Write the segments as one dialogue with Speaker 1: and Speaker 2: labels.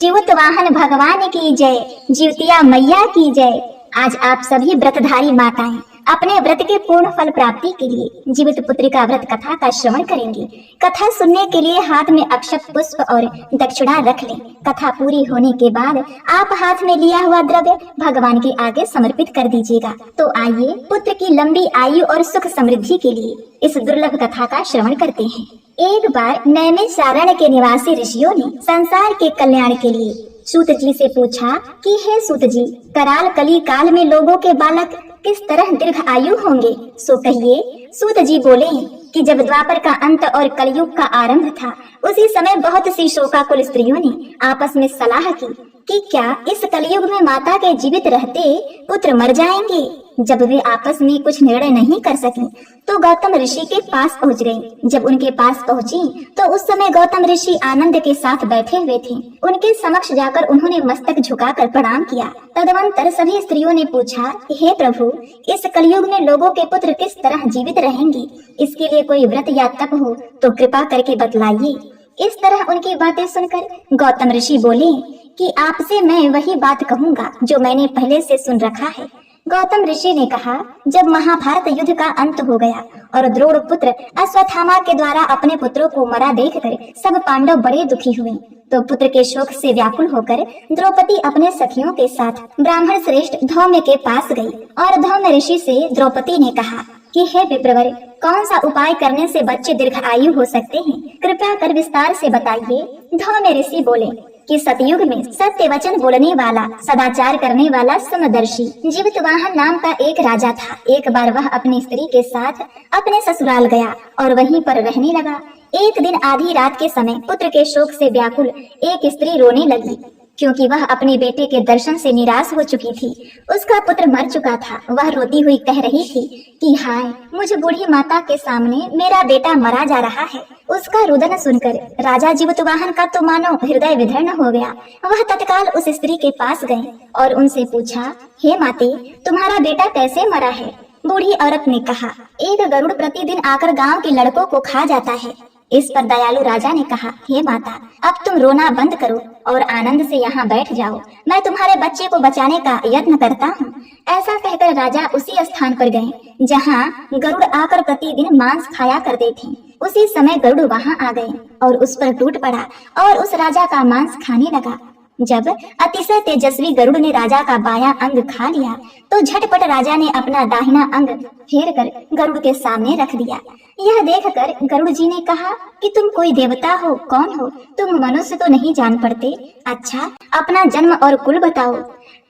Speaker 1: जीवित वाहन भगवान की जय, जीवतिया मैया की जय। आज आप सभी व्रतधारी माताएं अपने व्रत के पूर्ण फल प्राप्ति के लिए जीवित पुत्री का व्रत कथा का श्रवण करेंगी। कथा सुनने के लिए हाथ में अक्षत पुष्प और दक्षिणा रख लें। कथा पूरी होने के बाद आप हाथ में लिया हुआ द्रव्य भगवान के आगे समर्पित कर दीजिएगा। तो आइए पुत्र की लंबी आयु और सुख समृद्धि के लिए इस दुर्लभ कथा का श्रवण करते हैं। एक बार नैमिषारण्य के निवासी ऋषियों ने संसार के कल्याण के लिए सूत जी से पूछा कि हे सूत जी, कराल कली काल में लोगों के बालक किस तरह दीर्घ आयु होंगे, सो कहिए। सूत जी बोले कि जब द्वापर का अंत और कलयुग का आरंभ था, उसी समय बहुत सी शोकाकुल स्त्रियों ने आपस में सलाह की कि क्या इस कलयुग में माता के जीवित रहते पुत्र मर जाएंगे। जब वे आपस में कुछ निर्णय नहीं कर सकी तो गौतम ऋषि के पास पहुंच गई। जब उनके पास पहुंची तो उस समय गौतम ऋषि आनंद के साथ बैठे हुए थे। उनके समक्ष जाकर उन्होंने मस्तक झुकाकर प्रणाम किया। तदनंतर सभी स्त्रियों ने पूछा, हे प्रभु, इस कलयुग में लोगों के पुत्र किस तरह जीवित रहेंगे, इसके लिए कोई व्रत या तप हो तो कृपा करके बतलाइए। इस तरह उनकी बातें सुनकर गौतम ऋषि बोले कि आपसे मैं वही बात कहूँगा जो मैंने पहले से सुन रखा है। गौतम ऋषि ने कहा, जब महाभारत युद्ध का अंत हो गया और द्रोण पुत्र अश्वत्थामा के द्वारा अपने पुत्रों को मरा देखकर सब पांडव बड़े दुखी हुए, तो पुत्र के शोक से व्याकुल होकर द्रौपदी अपने सखियों के साथ ब्राह्मण श्रेष्ठ धौम्य के पास गई और धौम्य ऋषि से द्रौपदी ने कहा कि हे विप्रवर, कौन सा उपाय करने से बच्चे दीर्घ आयु हो सकते हैं, कृपया कर विस्तार से बताइए। धौम्य ऋषि बोले कि सतयुग में सत्य वचन बोलने वाला, सदाचार करने वाला समदर्शी जीवितवाहन नाम का एक राजा था। एक बार वह अपनी स्त्री के साथ अपने ससुराल गया और वहीं पर रहने लगा। एक दिन आधी रात के समय पुत्र के शोक से व्याकुल एक स्त्री रोने लगी, क्योंकि वह अपने बेटे के दर्शन से निराश हो चुकी थी। उसका पुत्र मर चुका था। वह रोती हुई कह रही थी कि हाय, मुझ बूढ़ी माता के सामने मेरा बेटा मरा जा रहा है। उसका रुदन सुनकर राजा जीवितवाहन का तो मानो हृदय विदीर्ण हो गया। वह तत्काल उस स्त्री के पास गए और उनसे पूछा, हे माते, तुम्हारा बेटा कैसे मरा है। बूढ़ी औरत ने कहा, एक गरुड़ प्रतिदिन आकर गांव के लड़कों को खा जाता है। इस पर दयालु राजा ने कहा, हे माता, अब तुम रोना बंद करो और आनंद से यहाँ बैठ जाओ। मैं तुम्हारे बच्चे को बचाने का यत्न करता हूँ। ऐसा कहकर राजा उसी स्थान पर गए जहाँ गरुड़ आकर प्रतिदिन मांस खाया करते थे। उसी समय गरुड़ वहाँ आ गए और उस पर टूट पड़ा और उस राजा का मांस खाने लगा। जब अतिशय तेजस्वी गरुड़ ने राजा का बायां अंग खा लिया तो झटपट राजा ने अपना दाहिना अंग फेर कर गरुड़ के सामने रख दिया। यह देखकर गरुड़ जी ने कहा कि तुम कोई देवता हो, कौन हो, तुम मनुष्य तो नहीं जान पड़ते। अच्छा, अपना जन्म और कुल बताओ।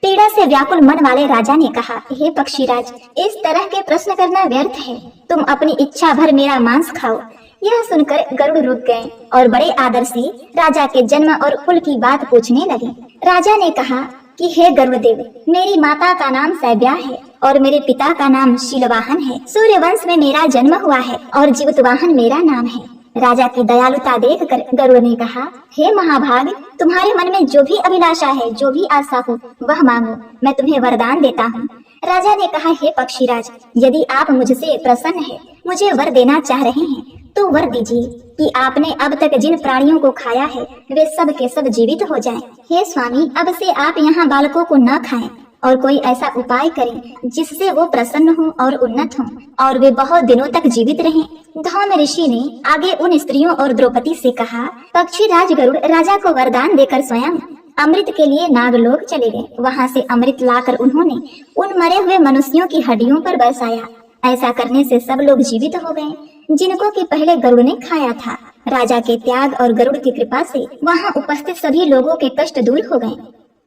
Speaker 1: पीड़ा से व्याकुल मन वाले राजा ने कहा, हे पक्षीराज, इस तरह के प्रश्न करना व्यर्थ है। तुम अपनी इच्छा भर मेरा मांस खाओ। यह सुनकर गरुड़ रुक गए और बड़े आदर से राजा के जन्म और कुल की बात पूछने लगे। राजा ने कहा कि हे गरुड़देव, मेरी माता का नाम सैब्या है और मेरे पिता का नाम शीलवाहन है। सूर्यवंश में मेरा जन्म हुआ है और जीवितवाहन मेरा नाम है। राजा की दयालुता देखकर गरुड़ ने कहा, हे महाभाग, तुम्हारे मन में जो भी अभिलाषा है, जो भी आशा हो, वह मांगो, मैं तुम्हें वरदान देता हूँ। राजा ने कहा, हे पक्षीराज, यदि आप मुझसे प्रसन्न है, मुझे वर देना चाह रहे हैं तो वर दीजिए कि आपने अब तक जिन प्राणियों को खाया है वे सब के सब जीवित हो जाएं। हे स्वामी, अब से आप यहाँ बालकों को न खाएं और कोई ऐसा उपाय करें जिससे वो प्रसन्न हो और उन्नत हो और वे बहुत दिनों तक जीवित रहें। धौम्य ऋषि ने आगे उन स्त्रियों और द्रौपदी से कहा, पक्षीराज गरुड़ राजा को वरदान देकर स्वयं अमृत के लिए नागलोक चले गए। वहाँ से अमृत लाकर उन्होंने उन मरे हुए मनुष्यों की हड्डियों पर बरसाया। ऐसा करने से सब लोग जीवित हो गए जिनको कि पहले गरुड़ ने खाया था। राजा के त्याग और गरुड़ की कृपा से वहाँ उपस्थित सभी लोगों के कष्ट दूर हो गए।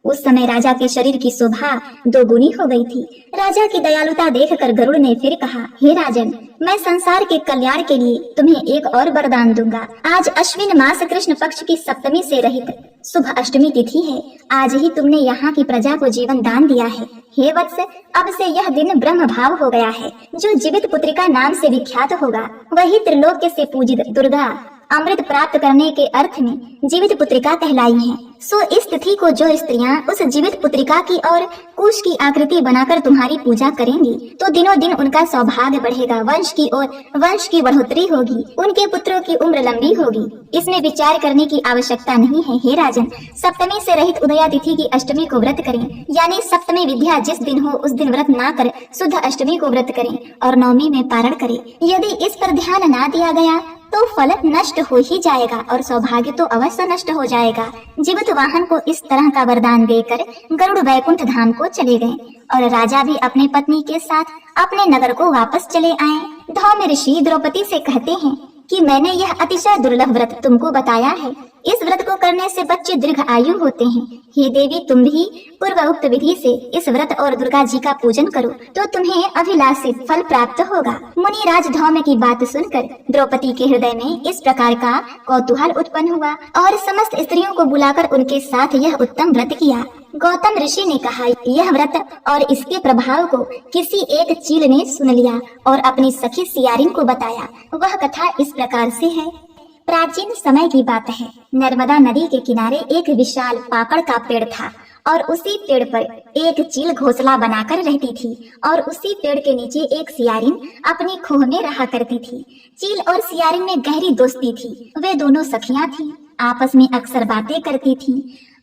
Speaker 1: उस समय राजा के शरीर की शोभा दोगुनी हो गई थी। राजा की दयालुता देखकर गरुड़ ने फिर कहा, हे राजन, मैं संसार के कल्याण के लिए तुम्हें एक और वरदान दूंगा। आज अश्विन मास कृष्ण पक्ष की सप्तमी से रहित शुभ अष्टमी तिथि है। आज ही तुमने यहाँ की प्रजा को जीवन दान दिया है। हे वत्स, अब से यह दिन ब्रह्म भाव हो गया है। जो जीवित पुत्रिका नाम से विख्यात होगा वही त्रिलोक से पूजित दुर्गा अमृत प्राप्त करने के अर्थ में जीवित पुत्रिका कहलाई है। सो इस तिथि को जो स्त्रियां उस जीवित पुत्रिका की और कुश की आकृति बनाकर तुम्हारी पूजा करेंगी तो दिनों दिन उनका सौभाग्य बढ़ेगा, वंश की ओर वंश की बढ़ोतरी होगी, उनके पुत्रों की उम्र लंबी होगी। इसमें विचार करने की आवश्यकता नहीं है। हे राजन, सप्तमी से रहित उदया तिथि की अष्टमी को व्रत करें, यानी सप्तमी विद्या जिस दिन हो उस दिन व्रत ना कर शुद्ध अष्टमी को व्रत करें और नवमी में पारण करें। यदि इस पर ध्यान ना दिया गया तो फल नष्ट हो ही जाएगा और सौभाग्य तो अवश्य नष्ट हो जाएगा। जीवित वाहन को इस तरह का वरदान देकर गरुड़ वैकुंठ धाम को चले गए और राजा भी अपने पत्नी के साथ अपने नगर को वापस चले आए। धौम्य ऋषि द्रौपदी से कहते हैं कि मैंने यह अतिशय दुर्लभ व्रत तुमको बताया है। इस व्रत को करने से बच्चे दीर्घ आयु होते हैं। हे देवी, तुम भी पूर्वोक्त विधि से इस व्रत और दुर्गा जी का पूजन करो तो तुम्हें अभिलाषित फल प्राप्त होगा। मुनिराज धौम्य की बात सुनकर द्रौपदी के हृदय में इस प्रकार का कौतूहल उत्पन्न हुआ और समस्त स्त्रियों को बुलाकर उनके साथ यह उत्तम व्रत किया। गौतम ऋषि ने कहा, यह व्रत और इसके प्रभाव को किसी एक चील ने सुन लिया और अपनी सखी सियारिन को बताया। वह कथा इस प्रकार से है। प्राचीन समय की बात है। नर्मदा नदी के किनारे एक विशाल पाकड़ का पेड़ था और उसी पेड़ पर एक चील घोंसला बनाकर रहती थी और उसी पेड़ के नीचे एक सियारिन अपनी खोह में रहा करती थी। चील और सियारिन में गहरी दोस्ती थी। वे दोनों सखियां थीं, आपस में अक्सर बातें करती थीं।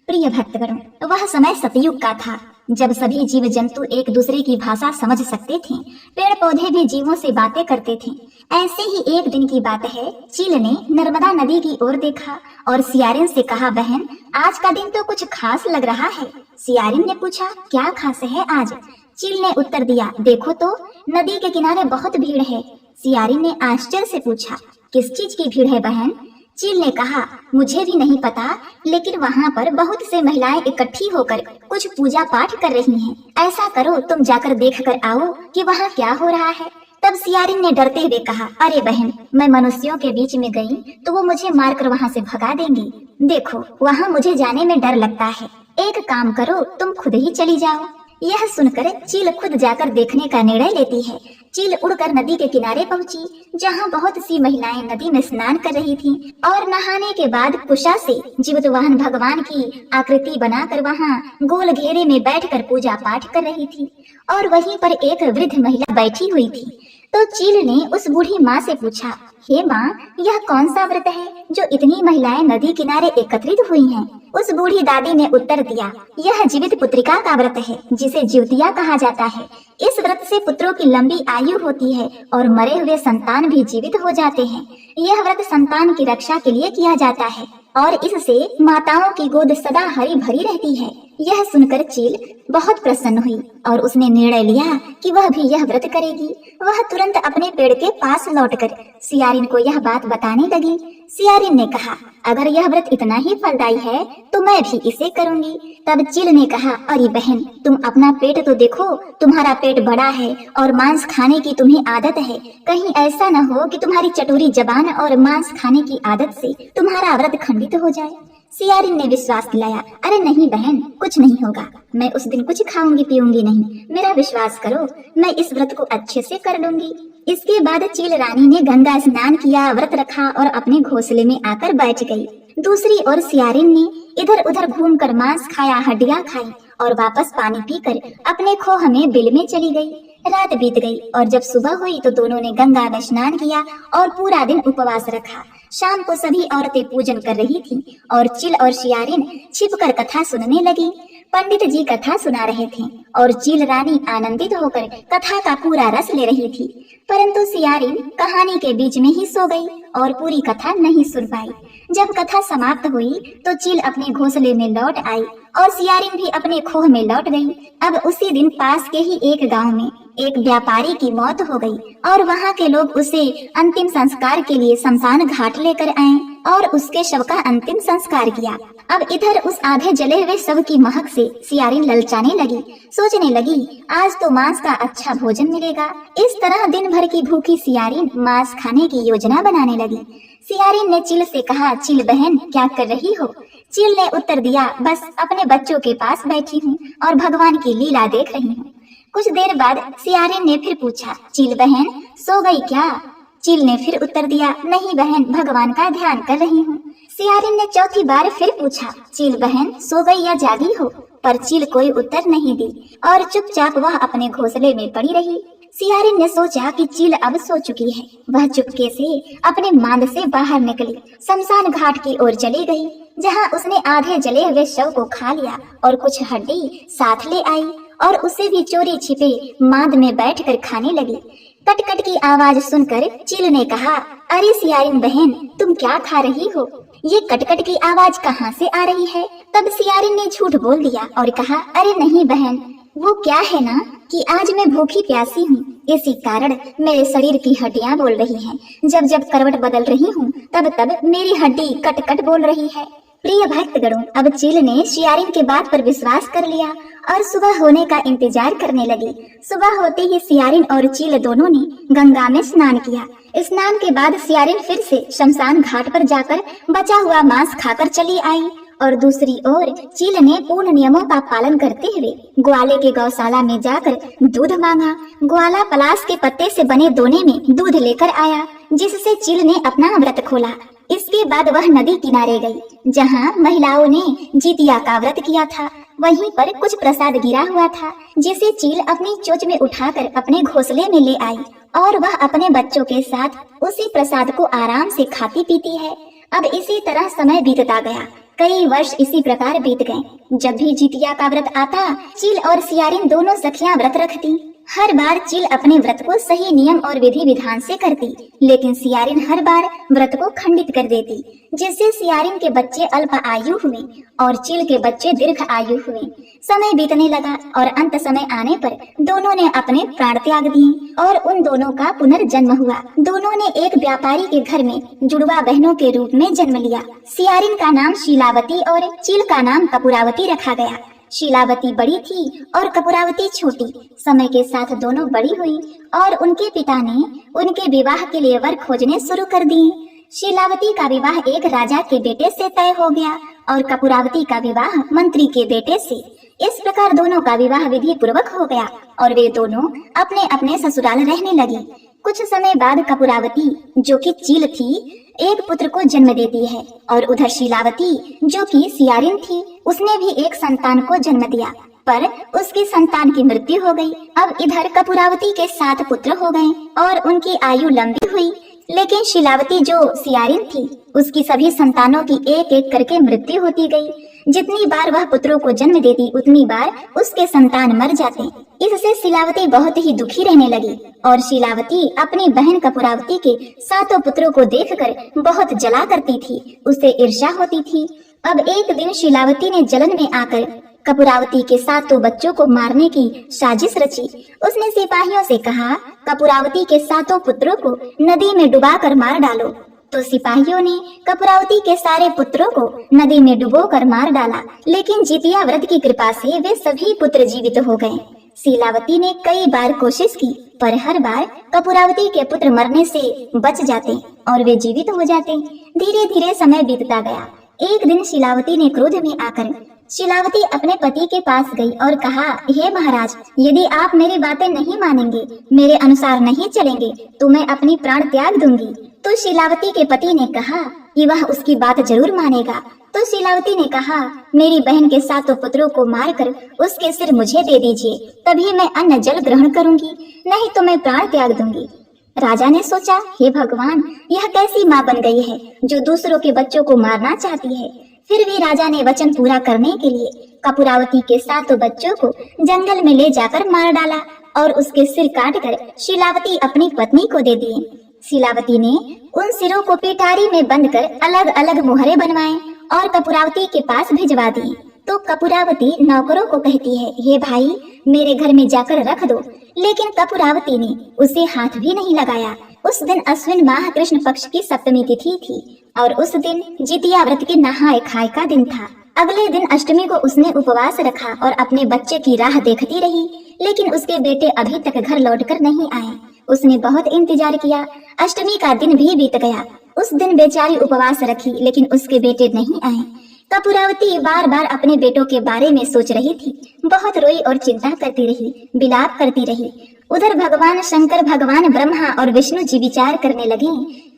Speaker 1: प्रिय भक्तगण, वह समय सतयुग का था जब सभी जीव जंतु एक दूसरे की भाषा समझ सकते थे। पेड़ पौधे भी जीवों से बातें करते थे। ऐसे ही एक दिन की बात है। चील ने नर्मदा नदी की ओर देखा और सियारिन से कहा, बहन, आज का दिन तो कुछ खास लग रहा है। सियारिन ने पूछा, क्या खास है आज? चील ने उत्तर दिया, देखो तो नदी के किनारे बहुत भीड़ है। सियारिन ने आश्चर्य से पूछा, किस चीज की भीड़ है बहन? चील ने कहा, मुझे भी नहीं पता, लेकिन वहाँ पर बहुत से महिलाएं इकट्ठी होकर कुछ पूजा पाठ कर रही हैं। ऐसा करो, तुम जाकर देख कर आओ कि वहाँ क्या हो रहा है। तब सियारिन ने डरते हुए कहा, अरे बहन, मैं मनुष्यों के बीच में गई तो वो मुझे मारकर वहाँ से भगा देंगी। देखो, वहाँ मुझे जाने में डर लगता है। एक काम करो, तुम खुद ही चली जाओ। यह सुनकर चील खुद जाकर देखने का निर्णय लेती है। चील उड़कर नदी के किनारे पहुंची, जहां बहुत सी महिलाएं नदी में स्नान कर रही थीं और नहाने के बाद कुशा से जीवित वाहन भगवान की आकृति बनाकर वहां गोल घेरे में बैठकर पूजा पाठ कर रही थी और वहीं पर एक वृद्ध महिला बैठी हुई थी। तो चील ने उस बूढ़ी माँ से पूछा, हे माँ, यह कौन सा व्रत है जो इतनी महिलाएं नदी किनारे एकत्रित हुई हैं? उस बूढ़ी दादी ने उत्तर दिया, यह जीवित पुत्रिका का व्रत है जिसे जीवतिया कहा जाता है। इस व्रत से पुत्रों की लंबी आयु होती है और मरे हुए संतान भी जीवित हो जाते हैं। यह व्रत संतान की रक्षा के लिए किया जाता है और इससे माताओं की गोद सदा हरी भरी रहती है। यह सुनकर चील बहुत प्रसन्न हुई और उसने निर्णय लिया कि वह भी यह व्रत करेगी। वह तुरंत अपने पेड़ के पास लौटकर सियारिन को यह बात बताने लगी। सियारिन ने कहा, अगर यह व्रत इतना ही फलदायी है तो मैं भी इसे करूंगी। तब चील ने कहा, अरे बहन, तुम अपना पेट तो देखो, तुम्हारा पेट बड़ा है और मांस खाने की तुम्हें आदत है। कहीं ऐसा न हो कि तुम्हारी चटोरी जबान और मांस खाने की आदत से तुम्हारा व्रत खंडित हो जाए। सियारिन ने विश्वास दिलाया, अरे नहीं बहन, कुछ नहीं होगा। मैं उस दिन कुछ खाऊंगी पीऊंगी नहीं, मेरा विश्वास करो, मैं इस व्रत को अच्छे से कर लूंगी। इसके बाद चील रानी ने गंगा स्नान किया, व्रत रखा और अपने घोंसले में आकर बैठ गई। दूसरी ओर सियारिन ने इधर उधर घूमकर मांस खाया, हड्डियां खाई और वापस पानी पीकर अपने खोह में बिल में चली गई। रात बीत गई और जब सुबह हुई तो दोनों ने गंगा में स्नान किया और पूरा दिन उपवास रखा। शाम को सभी औरतें पूजन कर रही थीं और चील और सियारिन छिपकर कथा सुनने लगी। पंडित जी कथा सुना रहे थे और चील रानी आनंदित होकर कथा का पूरा रस ले रही थी, परंतु सियारिन कहानी के बीच में ही सो गई और पूरी कथा नहीं सुन पाई। जब कथा समाप्त हुई तो चील अपने घोंसले में लौट आई और सियारिन भी अपने खोह में लौट गई। अब उसी दिन पास के ही एक गांव में एक व्यापारी की मौत हो गई और वहां के लोग उसे अंतिम संस्कार के लिए शमशान घाट लेकर आए और उसके शव का अंतिम संस्कार किया। अब इधर उस आधे जले हुए शव की महक से सियारिन ललचाने लगी, सोचने लगी, आज तो मांस का अच्छा भोजन मिलेगा। इस तरह दिन भर की भूखी सियारिन मांस खाने की योजना बनाने लगी। सियारिन ने चील से कहा, चील बहन, क्या कर रही हो? चील ने उत्तर दिया, बस अपने बच्चों के पास बैठी हूँ और भगवान की लीला देख रही हूँ। कुछ देर बाद सियारिन ने फिर पूछा, चील बहन, सो गई क्या? चील ने फिर उत्तर दिया, नहीं बहन, भगवान का ध्यान कर रही हूँ। सियारिन ने चौथी बार फिर पूछा, चील बहन सो गई या जागी हो? पर चील कोई उत्तर नहीं दी और चुपचाप वह अपने घोंसले में पड़ी रही। सियारिन ने सोचा कि चील अब सो चुकी है। वह चुपके से अपने मांद से बाहर निकली, शमशान घाट की ओर चली गई, जहां उसने आधे जले हुए शव को खा लिया और कुछ हड्डी साथ ले आई और उसे भी चोरी छिपे मांद में बैठकर खाने लगी। कटकट की आवाज सुनकर चील ने कहा, अरे सियारिन बहन, तुम क्या खा रही हो? ये कटकट की आवाज कहाँ से आ रही है? तब सियारिन ने झूठ बोल दिया और कहा, अरे नहीं बहन, वो क्या है ना कि आज मैं भूखी प्यासी हूँ, इसी कारण मेरे शरीर की हड्डियाँ बोल रही हैं। जब जब करवट बदल रही हूँ तब तब मेरी हड्डी कट कट बोल रही है। प्रिय भक्तगणों, अब चील ने सियारिन के बात पर विश्वास कर लिया और सुबह होने का इंतजार करने लगी। सुबह होते ही सियारिन और चील दोनों ने गंगा में स्नान किया। स्नान के बाद सियारिन फिर से शमशान घाट पर जाकर बचा हुआ मांस खाकर चली आई और दूसरी ओर चील ने पूर्ण नियमों का पालन करते हुए ग्वाले के गौशाला में जाकर दूध मांगा। ग्वाला पलाश के पत्ते से बने दोने में दूध लेकर आया, जिससे चील ने अपना व्रत खोला। इसके बाद वह नदी किनारे गई, जहाँ महिलाओं ने जितिया का व्रत किया था। वहीं पर कुछ प्रसाद गिरा हुआ था, जिसे चील अपनी चोंच में उठाकर अपने घोंसले में ले आई और वह अपने बच्चों के साथ उसी प्रसाद को आराम से खाती पीती है। अब इसी तरह समय बीतता गया। कई वर्ष इसी प्रकार बीत गए। जब भी जितिया का व्रत आता, चील और सियारिन दोनों सखियां व्रत रखती। हर बार चील अपने व्रत को सही नियम और विधि विधान से करती, लेकिन सियारिन हर बार व्रत को खंडित कर देती, जिससे सियारिन के बच्चे अल्प आयु हुए और चील के बच्चे दीर्घ आयु हुए। समय बीतने लगा और अंत समय आने पर दोनों ने अपने प्राण त्याग दिए और उन दोनों का पुनर्जन्म हुआ। दोनों ने एक व्यापारी के घर में जुड़वा बहनों के रूप में जन्म लिया। सियारिन का नाम शीलावती और चील का नाम कपूरावती रखा गया। शीलावती बड़ी थी और कपूरावती छोटी। समय के साथ दोनों बड़ी हुई और उनके पिता ने उनके विवाह के लिए वर खोजने शुरू कर दिए। शीलावती का विवाह एक राजा के बेटे से तय हो गया और कपूरावती का विवाह मंत्री के बेटे से। इस प्रकार दोनों का विवाह विधि पूर्वक हो गया और वे दोनों अपने अपने ससुराल रहने लगी। कुछ समय बाद कपूरावती, जो कि चील थी, एक पुत्र को जन्म देती है और उधर शीलावती, जो कि सियारिन थी, उसने भी एक संतान को जन्म दिया, पर उसकी संतान की मृत्यु हो गई। अब इधर कपूरावती के 7 पुत्र हो गए और उनकी आयु लंबी हुई, लेकिन शीलावती जो सियारिन थी, उसकी सभी संतानों की एक एक करके मृत्यु होती गई। जितनी बार वह पुत्रों को जन्म देती, उतनी बार उसके संतान मर जाते। इससे शीलावती बहुत ही दुखी रहने लगी और शीलावती अपनी बहन कपूरावती के 7 पुत्रों को देखकर बहुत जला करती थी, उसे ईर्ष्या होती थी। अब एक दिन शीलावती ने जलन में आकर कपूरावती के 7 बच्चों को मारने की साजिश रची। उसने सिपाहियों से कहा, कपूरावती के 7 पुत्रों को नदी में डुबाकर मार डालो। तो सिपाहियों ने कपूरावती के सारे पुत्रों को नदी में डुबोकर मार डाला, लेकिन जितिया व्रत की कृपा से वे सभी पुत्र जीवित हो गए। शीलावती ने कई बार कोशिश की, पर हर बार कपूरावती के पुत्र मरने से बच जाते और वे जीवित हो जाते। धीरे धीरे समय बीतता गया। एक दिन शीलावती ने क्रोध में आकर शीलावती अपने पति के पास गई और कहा, हे महाराज, यदि आप मेरी बातें नहीं मानेंगे, मेरे अनुसार नहीं चलेंगे, तो मैं अपनी प्राण त्याग दूंगी। तो शीलावती के पति ने कहा कि वह उसकी बात जरूर मानेगा। तो शीलावती ने कहा, मेरी बहन के 7 पुत्रों को मारकर उसके सिर मुझे दे दीजिए, तभी मैं अन्न जल ग्रहण करूंगी, नहीं तो मैं प्राण त्याग दूंगी। राजा ने सोचा, हे भगवान, यह कैसी माँ बन गई है जो दूसरों के बच्चों को मारना चाहती है। फिर भी राजा ने वचन पूरा करने के लिए कपूरावती के 7 बच्चों को जंगल में ले जाकर मार डाला और उसके सिर काटकर शीलावती अपनी पत्नी को दे दिए। शीलावती ने उन सिरों को पिटारी में बंद कर अलग अलग मोहरे बनवाए और कपूरावती के पास भिजवा दिए। तो कपूरावती नौकरों को कहती है, हे भाई, मेरे घर में जाकर रख दो, लेकिन कपूरावती ने उसे हाथ भी नहीं लगाया। उस दिन अश्विन माह कृष्ण पक्ष की सप्तमी तिथि थी और उस दिन जितिया व्रत के नहाए खाए का दिन था। अगले दिन अष्टमी को उसने उपवास रखा और अपने बच्चे की राह देखती रही, लेकिन उसके बेटे अभी तक घर लौटकर नहीं आए। उसने बहुत इंतजार किया। अष्टमी का दिन भी बीत गया। उस दिन बेचारी उपवास रखी, लेकिन उसके बेटे नहीं आए। कपूरावती बार बार अपने बेटों के बारे में सोच रही थी। बहुत रोई और चिंता करती रही, विलाप करती रही। उधर भगवान शंकर, भगवान ब्रह्मा और विष्णु जी विचार करने लगे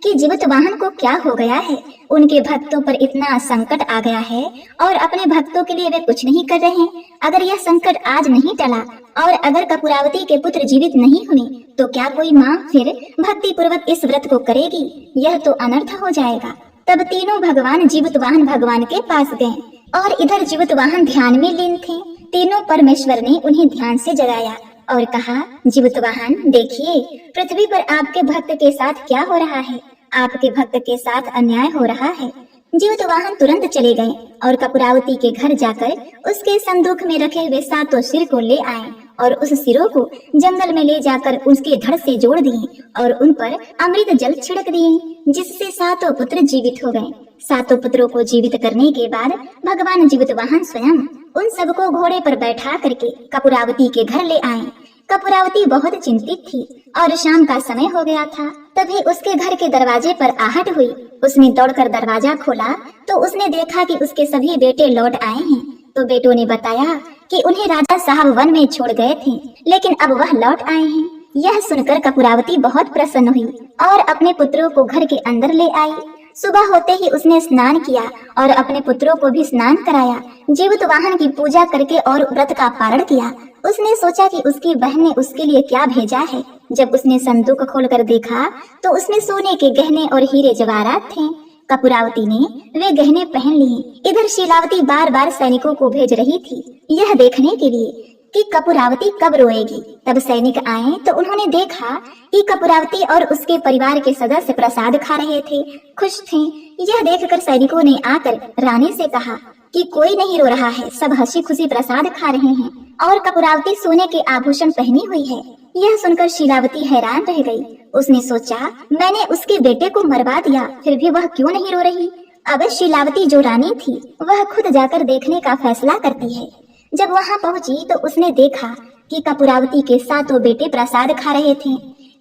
Speaker 1: कि जीवित वाहन को क्या हो गया है। उनके भक्तों पर इतना संकट आ गया है और अपने भक्तों के लिए वे कुछ नहीं कर रहे। अगर यह संकट आज नहीं टला और अगर कपूरावती के पुत्र जीवित नहीं हुए तो क्या कोई माँ फिर भक्ति पूर्वक इस व्रत को करेगी? यह तो अनर्थ हो जाएगा। तब तीनों भगवान जीवित वाहन भगवान के पास गए और इधर जीवित वाहन ध्यान में लीन थे। तीनों परमेश्वर ने उन्हें ध्यान से जगाया और कहा, जीवित वाहन देखिए, पृथ्वी पर आपके भक्त के साथ क्या हो रहा है। आपके भक्त के साथ अन्याय हो रहा है। जीवित वाहन तुरंत चले गए और कपूरावती के घर जाकर उसके संदूक में रखे हुए 7 सिर को ले आए और उस सिरों को जंगल में ले जाकर उसके धड़ से जोड़ दिए और उन पर अमृत जल छिड़क दिए, जिससे 7 पुत्र जीवित हो गए। 7 पुत्रों को जीवित करने के बाद भगवान जीवित वाहन स्वयं उन सबको घोड़े पर बैठा करके कपूरावती के घर ले आए। कपूरावती बहुत चिंतित थी और शाम का समय हो गया था। तभी उसके घर के दरवाजे पर आहट हुई। उसने दौड़कर दरवाजा खोला तो उसने देखा कि उसके सभी बेटे लौट आए हैं। तो बेटों ने बताया कि उन्हें राजा साहब वन में छोड़ गए थे, लेकिन अब वह लौट आए हैं। यह सुनकर कपूरावती बहुत प्रसन्न हुई और अपने पुत्रों को घर के अंदर ले आई। सुबह होते ही उसने स्नान किया और अपने पुत्रों को भी स्नान कराया। जीवित वाहन की पूजा करके और व्रत का पारण किया। उसने सोचा कि उसकी बहन ने उसके लिए क्या भेजा है। जब उसने संदूक खोलकर देखा तो उसमें सोने के गहने और हीरे जवाहरात थे। कपूरावती ने वे गहने पहन लिए। इधर शीलावती बार बार सैनिकों को भेज रही थी यह देखने के लिए कि कपूरावती कब रोएगी। तब सैनिक आए तो उन्होंने देखा कि कपूरावती और उसके परिवार के सदस्य प्रसाद खा रहे थे, खुश थे। यह देखकर सैनिकों ने आकर रानी से कहा कि कोई नहीं रो रहा है, सब हंसी खुशी प्रसाद खा रहे हैं और कपूरावती सोने के आभूषण पहनी हुई है। यह सुनकर शीलावती हैरान रह गई। उसने सोचा, मैंने उसके बेटे को मरवा दिया, फिर भी वह क्यों नहीं रो रही। अब शीलावती जो रानी थी वह खुद जाकर देखने का फैसला करती है। जब वहां पहुंची तो उसने देखा कि कपूरावती के 7 बेटे प्रसाद खा रहे थे।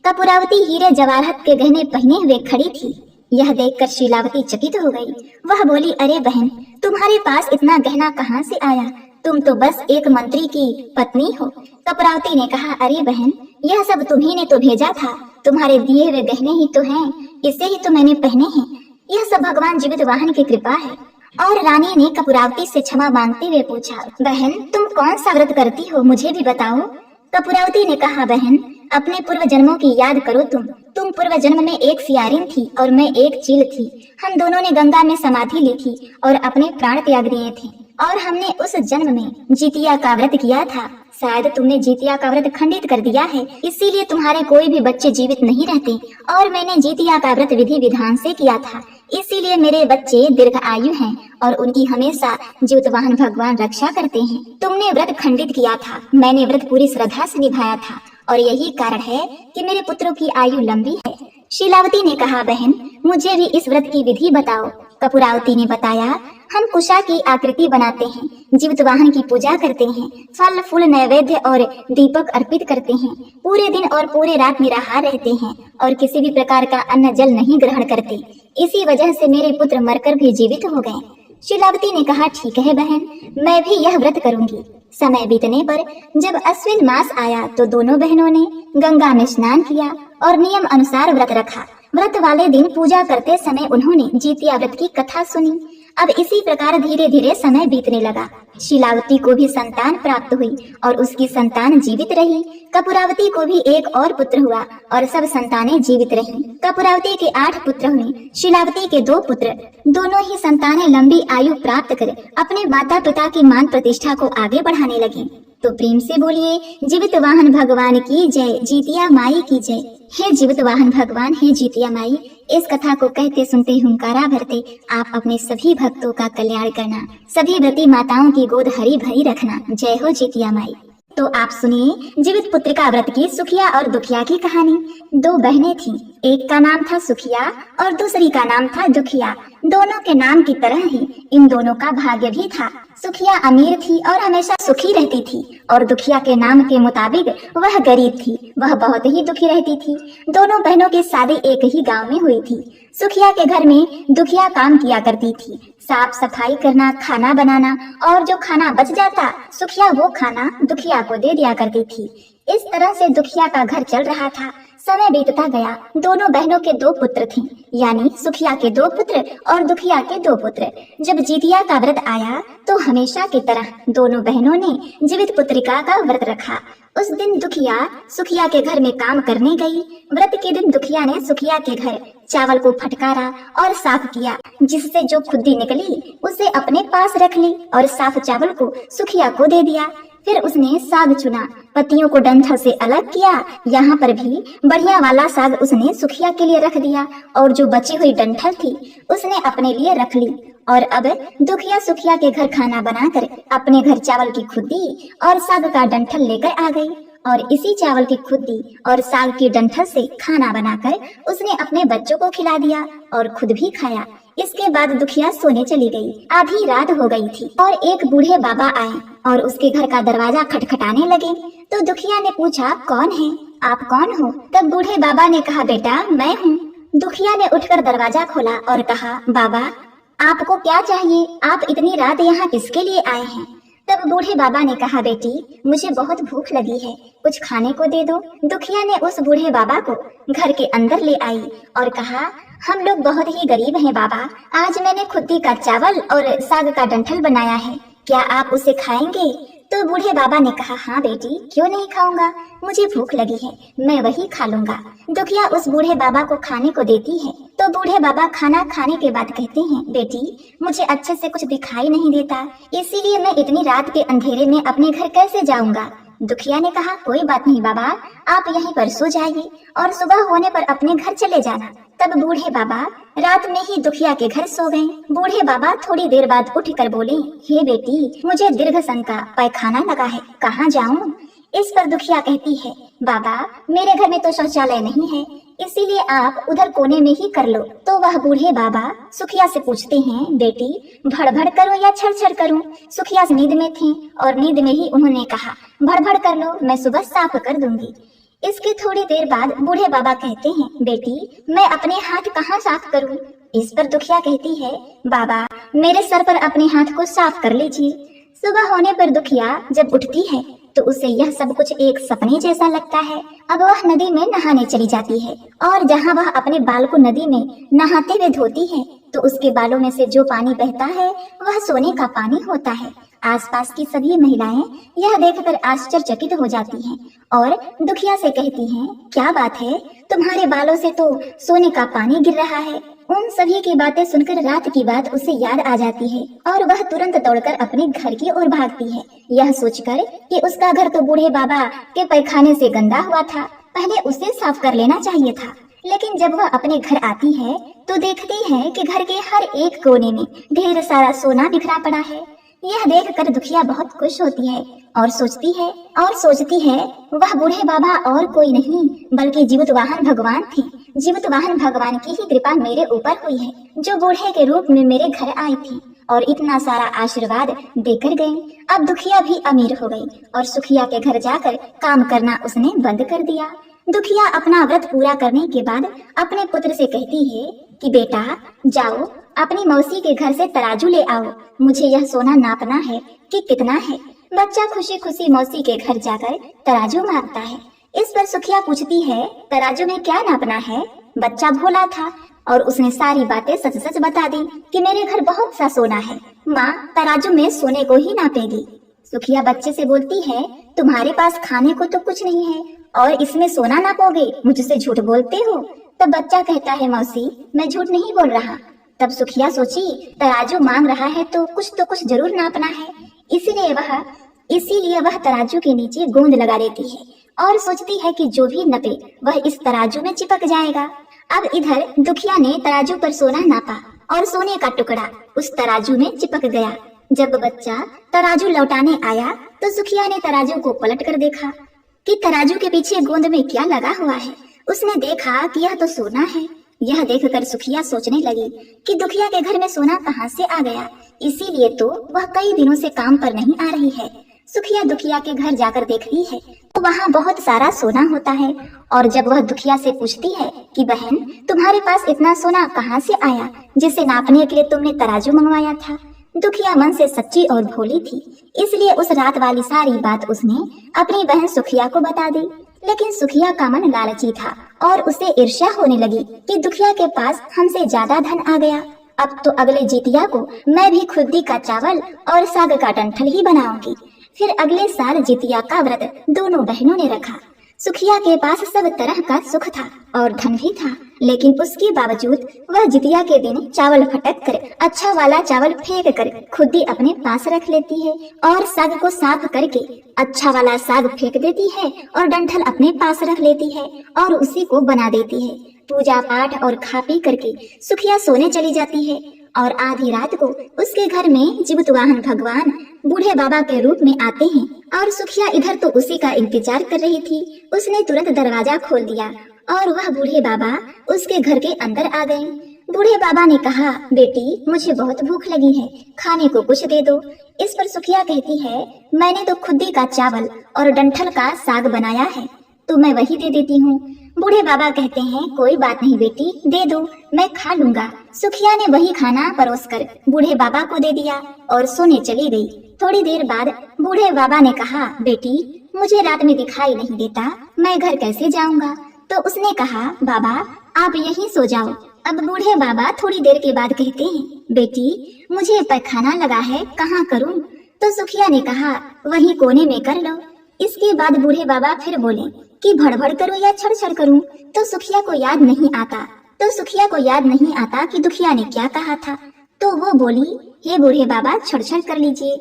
Speaker 1: कपूरावती हीरे जवाहरात के गहने पहने हुए खड़ी थी। यह देखकर शीलावती चकित हो गई। वह बोली, अरे बहन, तुम्हारे पास इतना गहना कहाँ से आया? तुम तो बस एक मंत्री की पत्नी हो। कपूरावती ने कहा, अरे बहन, यह सब तुम्ही ने तो भेजा था, तुम्हारे दिए हुए गहने ही तो हैं, इसे ही तो मैंने पहने हैं। यह सब भगवान जीवित वाहन की कृपा है। और रानी ने कपूरावती से क्षमा मांगते हुए पूछा, बहन, तुम कौन सा व्रत करती हो, मुझे भी बताओ। कपूरावती ने कहा, बहन, अपने पूर्व जन्मों की याद करो। तुम पूर्व जन्म में एक सियारिन थी और मैं एक चील थी। हम दोनों ने गंगा में समाधि ली थी और अपने प्राण त्याग दिए थे और हमने उस जन्म में जितिया का व्रत किया था। शायद तुमने जितिया का व्रत खंडित कर दिया है, इसीलिए तुम्हारे कोई भी बच्चे जीवित नहीं रहते। और मैंने जितिया का व्रत विधि विधान से किया था, इसीलिए मेरे बच्चे दीर्घ आयु हैं और उनकी हमेशा जीवित वाहन भगवान रक्षा करते हैं। तुमने व्रत खंडित किया था, मैंने व्रत पूरी श्रद्धा से निभाया था और यही कारण है कि मेरे पुत्रों की आयु लंबी है। शीलावती ने कहा, बहन, मुझे भी इस व्रत की विधि बताओ। कपूरावती ने बताया, हम कुशा की आकृति बनाते हैं, जीवित वाहन की पूजा करते हैं, फल फूल नैवेद्य और दीपक अर्पित करते हैं, पूरे दिन और पूरे रात निराहार रहते हैं और किसी भी प्रकार का अन्न जल नहीं ग्रहण करते। इसी वजह से मेरे पुत्र मरकर भी जीवित हो गए। शीलावती ने कहा, ठीक है बहन, मैं भी यह व्रत करूंगी। समय बीतने पर जब अश्विन मास आया तो दोनों बहनों ने गंगा में स्नान किया और नियम अनुसार व्रत रखा। व्रत वाले दिन पूजा करते समय उन्होंने जितिया व्रत की कथा सुनी। अब इसी प्रकार धीरे धीरे समय बीतने लगा। शीलावती को भी संतान प्राप्त हुई और उसकी संतान जीवित रही। कपूरावती को भी एक और पुत्र हुआ और सब संतानें जीवित रहीं। कपूरावती के 8 पुत्र हुए, शीलावती के 2 पुत्र। दोनों ही संतानें लंबी आयु प्राप्त कर अपने माता पिता की मान प्रतिष्ठा को आगे बढ़ाने लगी। तो प्रेम से बोलिए, जीवित वाहन भगवान की जय, जितिया माई की जय। हे जीवित वाहन भगवान, हे जितिया माई, इस कथा को कहते सुनते हुंकारा भरते आप अपने सभी भक्तों का कल्याण करना, सभी व्रती माताओं की गोद हरी भरी रखना। जय हो जितिया माई। तो आप सुनिए जीवित पुत्रिका व्रत की सुखिया और दुखिया की कहानी। 2 बहनें थीं, एक का नाम था सुखिया और दूसरी का नाम था दुखिया। दोनों के नाम की तरह ही इन दोनों का भाग्य भी था। सुखिया अमीर थी और हमेशा सुखी रहती थी और दुखिया के नाम के मुताबिक वह गरीब थी, वह बहुत ही दुखी रहती थी। दोनों बहनों की शादी एक ही गांव में हुई थी। सुखिया के घर में दुखिया काम किया करती थी। साफ सफाई करना, खाना बनाना, और जो खाना बच जाता सुखिया वो खाना दुखिया को दे दिया करती थी। इस तरह से दुखिया का घर चल रहा था। समय बीतता गया। दोनों बहनों के 2 पुत्र थे, यानी सुखिया के 2 पुत्र और दुखिया के 2 पुत्र। जब जितिया का व्रत आया तो हमेशा की तरह दोनों बहनों ने जीवित पुत्रिका का व्रत रखा। उस दिन दुखिया सुखिया के घर में काम करने गई। व्रत के दिन दुखिया ने सुखिया के घर चावल को फटकारा और साफ किया, जिससे जो खुद्दी निकली उसे अपने पास रख ली और साफ चावल को सुखिया को दे दिया। फिर उसने साग चुना, पत्तियों को डंठल से अलग किया। यहाँ पर भी बढ़िया वाला साग उसने सुखिया के लिए रख दिया और जो बची हुई डंठल थी उसने अपने लिए रख ली। और अब दुखिया सुखिया के घर खाना बनाकर अपने घर चावल की खुद्दी और साग का डंठल लेकर आ गई और इसी चावल की खुद्दी और साग की डंठल से खाना बनाकर उसने अपने बच्चों को खिला दिया और खुद भी खाया। इसके बाद दुखिया सोने चली गई। आधी रात हो गई थी और एक बूढ़े बाबा आए और उसके घर का दरवाजा खटखटाने लगे। तो दुखिया ने पूछा, कौन है? आप कौन हो? तब बूढ़े बाबा ने कहा, बेटा मैं हूँ। दुखिया ने उठकर दरवाजा खोला और कहा, बाबा आपको क्या चाहिए? आप इतनी रात यहाँ किसके लिए आए हैं? तब बूढ़े बाबा ने कहा, बेटी मुझे बहुत भूख लगी है, कुछ खाने को दे दो। दुखिया ने उस बूढ़े बाबा को घर के अंदर ले आई और कहा, हम लोग बहुत ही गरीब हैं बाबा, आज मैंने खुद्दी का चावल और साग का डंठल बनाया है, क्या आप उसे खाएंगे? तो बूढ़े बाबा ने कहा, हाँ बेटी क्यों नहीं खाऊंगा, मुझे भूख लगी है, मैं वही खा लूंगा। दुखिया उस बूढ़े बाबा को खाने को देती है तो बूढ़े बाबा खाना खाने के बाद कहते हैं, बेटी मुझे अच्छे से कुछ दिखाई नहीं देता, इसीलिए मैं इतनी रात के अंधेरे में अपने घर कैसे जाऊंगा। दुखिया ने कहा, कोई बात नहीं बाबा, आप यहीं पर सो जाइए और सुबह होने पर अपने घर चले जाना। तब बूढ़े बाबा रात में ही दुखिया के घर सो गए। बूढ़े बाबा थोड़ी देर बाद उठकर बोले, हे बेटी मुझे दीर्घ सन का पैखाना लगा है, कहाँ जाऊं? इस पर दुखिया कहती है, बाबा मेरे घर में तो शौचालय नहीं है, इसीलिए आप उधर कोने में ही कर लो। तो वह बूढ़े बाबा सुखिया से पूछते हैं, बेटी भड़भड़ करूं या छड़ करूं? सुखिया नींद में थी और नींद में ही उन्होंने कहा, भड़भड़ कर लो, मैं सुबह साफ कर दूंगी। इसके थोड़ी देर बाद बूढ़े बाबा कहते हैं, बेटी मैं अपने हाथ कहाँ साफ करूं? इस पर दुखिया कहती है, बाबा मेरे सर पर अपने हाथ को साफ कर लीजिए। सुबह होने पर दुखिया जब उठती है तो उसे यह सब कुछ एक सपने जैसा लगता है। अब वह नदी में नहाने चली जाती है और जहाँ वह अपने बाल को नदी में नहाते हुए धोती है तो उसके बालों में से जो पानी बहता है वह सोने का पानी होता है। आसपास की सभी महिलाएं यह देखकर आश्चर्यचकित हो जाती हैं और दुखिया से कहती हैं, क्या बात है, तुम्हारे बालों से तो सोने का पानी गिर रहा है। उन सभी की बातें सुनकर रात की बात उसे याद आ जाती है और वह तुरंत दौड़कर अपने घर की ओर भागती है, यह सोचकर कि उसका घर तो बूढ़े बाबा के पैखाने से गंदा हुआ था, पहले उसे साफ कर लेना चाहिए था। लेकिन जब वह अपने घर आती है तो देखती है कि घर के हर एक कोने में ढेर सारा सोना बिखरा पड़ा है। यह देखकर दुखिया बहुत खुश होती है और सोचती है वह बूढ़े बाबा और कोई नहीं बल्कि जीवित वाहन भगवान थे। जीवित वाहन भगवान की ही कृपा मेरे ऊपर हुई है, जो बूढ़े के रूप में मेरे घर आई थी और इतना सारा आशीर्वाद देकर गई। अब दुखिया भी अमीर हो गई और सुखिया के घर जाकर काम करना उसने बंद कर दिया। दुखिया अपना व्रत पूरा करने के बाद अपने पुत्र से कहती है कि बेटा जाओ अपनी मौसी के घर से तराजू ले आओ, मुझे यह सोना नापना है कि कितना है। बच्चा खुशी खुशी मौसी के घर जाकर तराजू मांगता है। इस पर सुखिया पूछती है, तराजू में क्या नापना है? बच्चा भोला था और उसने सारी बातें सच सच बता दी कि मेरे घर बहुत सा सोना है, माँ तराजू में सोने को ही नापेगी। सुखिया बच्चे से बोलती है, तुम्हारे पास खाने को तो कुछ नहीं है और इसमें सोना नापोगे, मुझसे झूठ बोलते हो। तब बच्चा कहता है, मौसी मैं झूठ नहीं बोल रहा। तब सुखिया सोची तराजू मांग रहा है तो कुछ जरूर नापना है, इसीलिए वह तराजू के नीचे गोंद लगा देती है और सोचती है कि जो भी नपे वह इस तराजू में चिपक जाएगा। अब इधर दुखिया ने तराजू पर सोना नापा और सोने का टुकड़ा उस तराजू में चिपक गया। जब बच्चा तराजू लौटाने आया तो सुखिया ने तराजू को पलट कर देखा कि तराजू के पीछे गोंद में क्या लगा हुआ है। उसने देखा कि यह तो सोना है। यह देखकर सुखिया सोचने लगी कि दुखिया के घर में सोना कहाँ से आ गया, इसीलिए तो वह कई दिनों से काम पर नहीं आ रही है। सुखिया दुखिया के घर जाकर देखती है तो वहाँ बहुत सारा सोना होता है। और जब वह दुखिया से पूछती है कि बहन, तुम्हारे पास इतना सोना कहाँ से आया जिसे नापने के लिए तुमने तराजू मंगवाया था। दुखिया मन से सच्ची और भोली थी, इसलिए उस रात वाली सारी बात उसने अपनी बहन सुखिया को बता दी। लेकिन सुखिया का मन लालची था और उसे ईर्ष्या होने लगी कि दुखिया के पास हमसे ज्यादा धन आ गया। अब तो अगले जितिया को मैं भी खुद्दी का चावल और साग का डंठल ही बनाऊंगी। फिर अगले साल जितिया का व्रत दोनों बहनों ने रखा। सुखिया के पास सब तरह का सुख था और धन भी था, लेकिन उसके बावजूद वह जितिया के दिन चावल फटक कर अच्छा वाला चावल फेंक कर खुद्दी अपने पास रख लेती है और साग को साफ करके अच्छा वाला साग फेंक देती है और डंठल अपने पास रख लेती है और उसी को बना देती है। पूजा पाठ और खा पी करके सुखिया सोने चली जाती है और आधी रात को उसके घर में जीवित वाहन भगवान बूढ़े बाबा के रूप में आते हैं और सुखिया इधर तो उसी का इंतजार कर रही थी। उसने तुरंत दरवाजा खोल दिया और वह बूढ़े बाबा उसके घर के अंदर आ गए। बूढ़े बाबा ने कहा, बेटी मुझे बहुत भूख लगी है, खाने को कुछ दे दो। इस पर सुखिया कहती है, मैंने तो खुद्दी का चावल और डंठल का साग बनाया है, तो मैं वही दे देती हूँ। बूढ़े बाबा कहते हैं, कोई बात नहीं बेटी, दे दो, मैं खा लूंगा। सुखिया ने वही खाना परोसकर बूढ़े बाबा को दे दिया और सोने चली गई। थोड़ी देर बाद बूढ़े बाबा ने कहा, बेटी मुझे रात में दिखाई नहीं देता, मैं घर कैसे जाऊंगा। तो उसने कहा, बाबा आप यहीं सो जाओ। अब बूढ़े बाबा थोड़ी देर के बाद कहते हैं, बेटी मुझे पैखाना लगा है, कहाँ करूँ। तो सुखिया ने कहा, वहीं कोने में कर लो। इसके बाद बूढ़े बाबा फिर बोले कि भड़भड़ करूं या छड़ करूं। तो सुखिया को याद नहीं आता कि दुखिया ने क्या कहा था। तो वो बोली, हे बूढ़े बाबा छड़ कर लीजिए।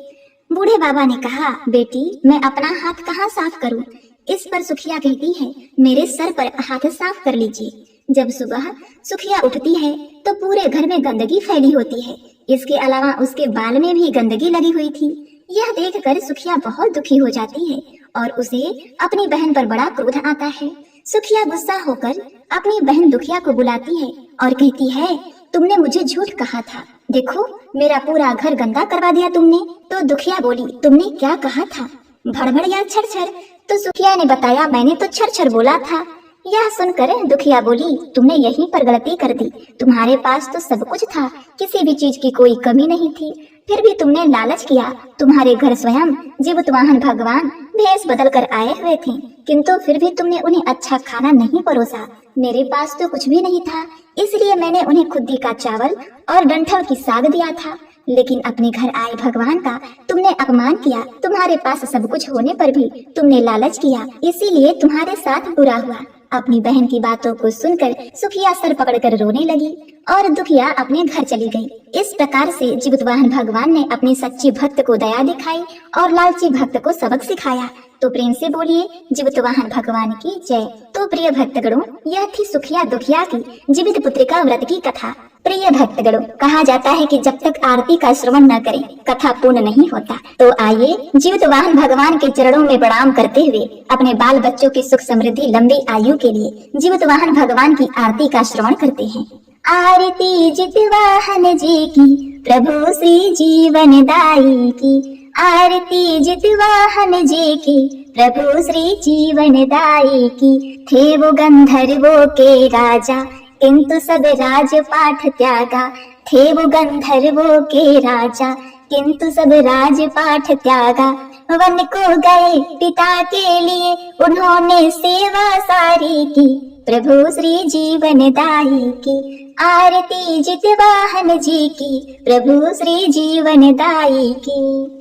Speaker 1: बूढ़े बाबा ने कहा, बेटी मैं अपना हाथ कहाँ साफ करूं। इस पर सुखिया कहती है, मेरे सर पर हाथ साफ कर लीजिए। जब सुबह सुखिया उठती है तो पूरे घर में गंदगी फैली होती है। इसके अलावा उसके बाल में भी गंदगी लगी हुई थी। यह देखकर सुखिया बहुत दुखी हो जाती है और उसे अपनी बहन पर बड़ा क्रोध आता है। सुखिया गुस्सा होकर अपनी बहन दुखिया को बुलाती है और कहती है, तुमने मुझे झूठ कहा था, देखो मेरा पूरा घर गंदा करवा दिया तुमने। तो दुखिया बोली, तुमने क्या कहा था, भड़भड़ या छड़। तो सुखिया ने बताया, मैंने तो छड़ बोला था। यह सुनकर दुखिया बोली, तुमने यहीं पर गलती कर दी, तुम्हारे पास तो सब कुछ था, किसी भी चीज की कोई कमी नहीं थी, फिर भी तुमने लालच किया। तुम्हारे घर स्वयं जीवित वाहन भगवान भेष बदल कर आए हुए थे, किंतु फिर भी तुमने उन्हें अच्छा खाना नहीं परोसा। मेरे पास तो कुछ भी नहीं था, इसलिए मैंने उन्हें खुद्दी का चावल और डंठल की साग दिया था। लेकिन अपने घर आए भगवान का तुमने अपमान किया। तुम्हारे पास सब कुछ होने पर भी तुमने लालच किया, इसीलिए तुम्हारे साथ बुरा हुआ। अपनी बहन की बातों को सुनकर सुखिया सर पकड़कर रोने लगी और दुखिया अपने घर चली गई। इस प्रकार से जीवित वाहन भगवान ने अपनी सच्ची भक्त को दया दिखाई और लालची भक्त को सबक सिखाया। तो प्रेम से बोलिए, जीवित वाहन भगवान की जय। तो प्रिय भक्तगणों, यह थी सुखिया दुखिया की जीवित पुत्रिका व्रत की कथा। प्रिय भक्तगणों, कहा जाता है कि जब तक आरती का श्रवण न करें कथा पूर्ण नहीं होता। तो आइए जीवित वाहन भगवान के चरणों में प्रणाम करते हुए अपने बाल बच्चों की सुख समृद्धि लंबी आयु के लिए जीवित वाहन भगवान की आरती का श्रवण करते हैं। आरती जीवित वाहन जी की, प्रभु श्री जीवन दाई की। आरती जीवित वाहन जी की, प्रभु श्री जीवन दाई की। थे वो गंधर्वों के राजा, किंतु सब राजपाठ त्यागा। थे वो गंधर्वों के राजा, किंतु सब राजपाठ त्यागा। वन को गए पिता के लिए, उन्होंने सेवा सारी की। प्रभु श्री जीवन दाई की। आरती जीवित वाहन जी की, प्रभु श्री जीवन दाई की।